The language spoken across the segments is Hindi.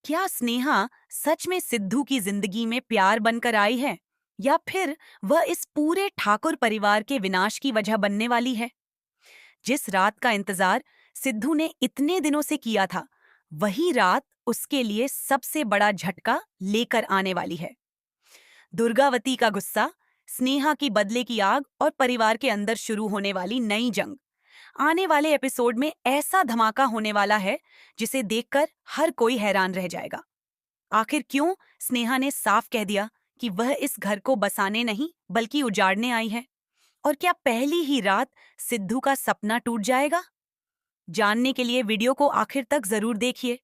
क्या स्नेहा सच में सिद्धू की जिंदगी में प्यार बनकर आई है, या फिर वह इस पूरे ठाकुर परिवार के विनाश की वजह बनने वाली है? जिस रात का इंतजार सिद्धू ने इतने दिनों से किया था, वही रात उसके लिए सबसे बड़ा झटका लेकर आने वाली है। दुर्गावती का गुस्सा, स्नेहा की बदले की आग और परिवार के अंदर शुरू होने वाली नई जंग। आने वाले एपिसोड में ऐसा धमाका होने वाला है जिसे देखकर हर कोई हैरान रह जाएगा। आखिर क्यों स्नेहा ने साफ कह दिया कि वह इस घर को बसाने नहीं बल्कि उजाड़ने आई है? और क्या पहली ही रात सिद्धू का सपना टूट जाएगा? जानने के लिए वीडियो को आखिर तक जरूर देखिए।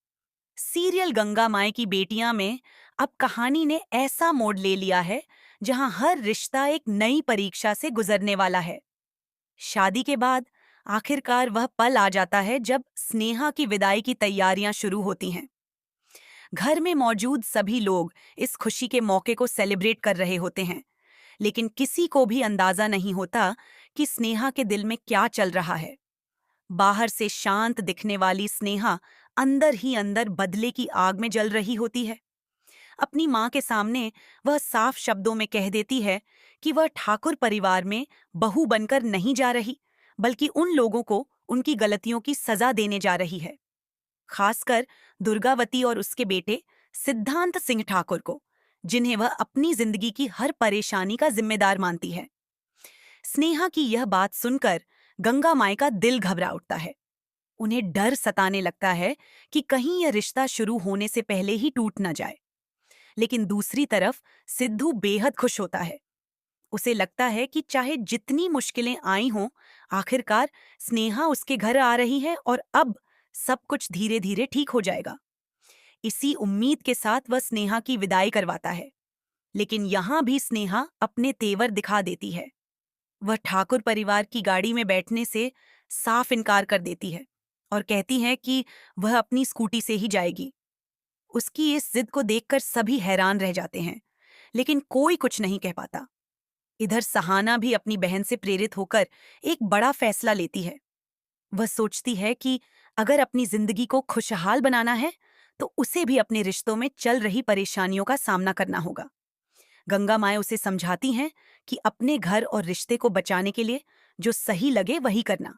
सीरियल गंगा माई की बेटियां में अब कहानी ने ऐसा मोड़ ले लिया है जहां हर रिश्ता एक नई परीक्षा से गुजरने वाला है। शादी के बाद आखिरकार वह पल आ जाता है जब स्नेहा की विदाई की तैयारियां शुरू होती हैं। घर में मौजूद सभी लोग इस खुशी के मौके को सेलिब्रेट कर रहे होते हैं, लेकिन किसी को भी अंदाजा नहीं होता कि स्नेहा के दिल में क्या चल रहा है। बाहर से शांत दिखने वाली स्नेहा अंदर ही अंदर बदले की आग में जल रही होती है। अपनी मां के सामने वह साफ शब्दों में कह देती है कि वह ठाकुर परिवार में बहू बनकर नहीं जा रही, बल्कि उन लोगों को उनकी गलतियों की सजा देने जा रही है। खासकर दुर्गावती और उसके बेटे सिद्धांत सिंह ठाकुर को, जिन्हें वह अपनी जिंदगी की हर परेशानी का जिम्मेदार मानती है। स्नेहा की यह बात सुनकर गंगा माई का दिल घबरा उठता है। उन्हें डर सताने लगता है कि कहीं यह रिश्ता शुरू होने से पहले ही टूट न जाए। लेकिन दूसरी तरफ सिद्धू बेहद खुश होता है। उसे लगता है कि चाहे जितनी मुश्किलें आई हों, आखिरकार स्नेहा उसके घर आ रही है और अब सब कुछ धीरे धीरे ठीक हो जाएगा। इसी उम्मीद के साथ वह स्नेहा की विदाई करवाता है। लेकिन यहां भी स्नेहा अपने तेवर दिखा देती है। वह ठाकुर परिवार की गाड़ी में बैठने से साफ इनकार कर देती है और कहती है कि वह अपनी स्कूटी से ही जाएगी। उसकी इस जिद को देखकर सभी हैरान रह जाते हैं, लेकिन कोई कुछ नहीं कह पाता। इधर सहाना भी अपनी बहन से प्रेरित होकर एक बड़ा फैसला लेती है। वह सोचती है कि अगर अपनी जिंदगी को खुशहाल बनाना है, तो उसे भी अपने रिश्तों में चल रही परेशानियों का सामना करना होगा। गंगा माए उसे समझाती हैं कि अपने घर और रिश्ते को बचाने के लिए जो सही लगे वही करना।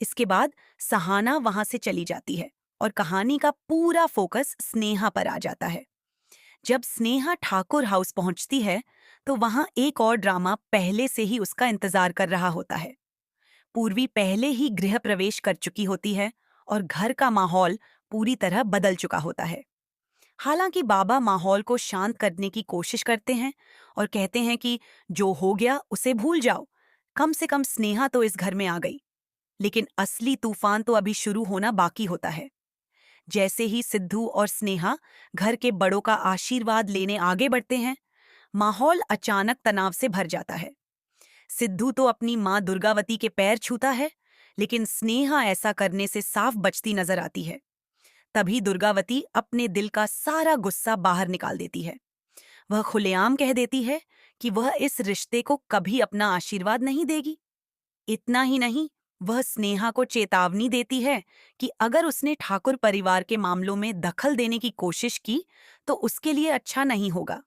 इसके बाद सहाना वहां से चली जाती है और कहानी का पूरा फोकस स्नेहा पर आ जाता है। जब स्नेहा ठाकुर हाउस पहुंचती है, तो वहां एक और ड्रामा पहले से ही उसका इंतजार कर रहा होता है। पूर्वी पहले ही गृह प्रवेश कर चुकी होती है और घर का माहौल पूरी तरह बदल चुका होता है। हालांकि बाबा माहौल को शांत करने की कोशिश करते हैं और कहते हैं कि जो हो गया उसे भूल जाओ, कम से कम स्नेहा तो इस घर में आ गई। लेकिन असली तूफान तो अभी शुरू होना बाकी होता है। जैसे ही सिद्धू और स्नेहा घर के बड़ों का आशीर्वाद लेने आगे बढ़ते हैं, माहौल अचानक तनाव से भर जाता है। सिद्धू तो अपनी मां दुर्गावती के पैर छूता है, लेकिन स्नेहा ऐसा करने से साफ बचती नजर आती है। तभी दुर्गावती अपने दिल का सारा गुस्सा बाहर निकाल देती है। वह खुलेआम कह देती है कि वह इस रिश्ते को कभी अपना आशीर्वाद नहीं देगी। इतना ही नहीं, वह स्नेहा को चेतावनी देती है कि अगर उसने ठाकुर परिवार के मामलों में दखल देने की कोशिश की, तो उसके लिए अच्छा नहीं होगा।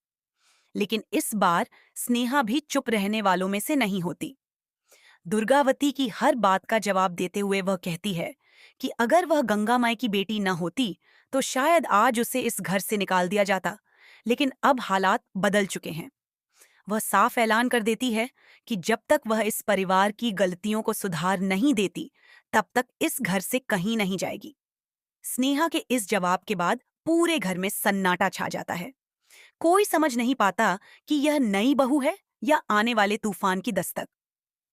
लेकिन इस बार स्नेहा भी चुप रहने वालों में से नहीं होती। दुर्गावती की हर बात का जवाब देते हुए वह कहती है कि अगर वह गंगा माई की बेटी न होती, तो शायद आज उसे इस घर से निकाल दिया जाता। लेकिन अब हालात बदल चुके हैं। वह साफ ऐलान कर देती है कि जब तक वह इस परिवार की गलतियों को सुधार नहीं देती, तब तक इस घर से कहीं नहीं जाएगी। स्नेहा के इस जवाब के बाद पूरे घर में सन्नाटा छा जाता है। कोई समझ नहीं पाता कि यह नई बहू है या आने वाले तूफान की दस्तक।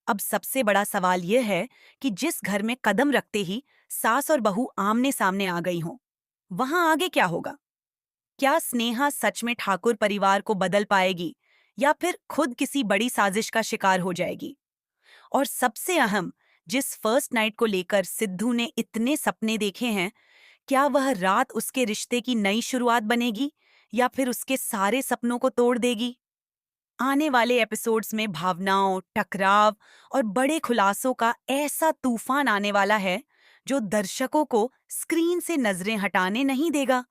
अब सबसे बड़ा सवाल यह है कि जिस घर में कदम रखते ही सास और बहू आमने सामने आ गई हों, वहां आगे क्या होगा? क्या स्नेहा सच में ठाकुर परिवार को बदल पाएगी, या फिर खुद किसी बड़ी साजिश का शिकार हो जाएगी? और सबसे अहम, जिस फर्स्ट नाइट को लेकर सिद्धू ने इतने सपने देखे हैं, क्या वह रात उसके रिश्ते की नई शुरुआत बनेगी या फिर उसके सारे सपनों को तोड़ देगी? आने वाले एपिसोड्स में भावनाओं, टकराव और बड़े खुलासों का ऐसा तूफान आने वाला है जो दर्शकों को स्क्रीन से नजरें हटाने नहीं देगा।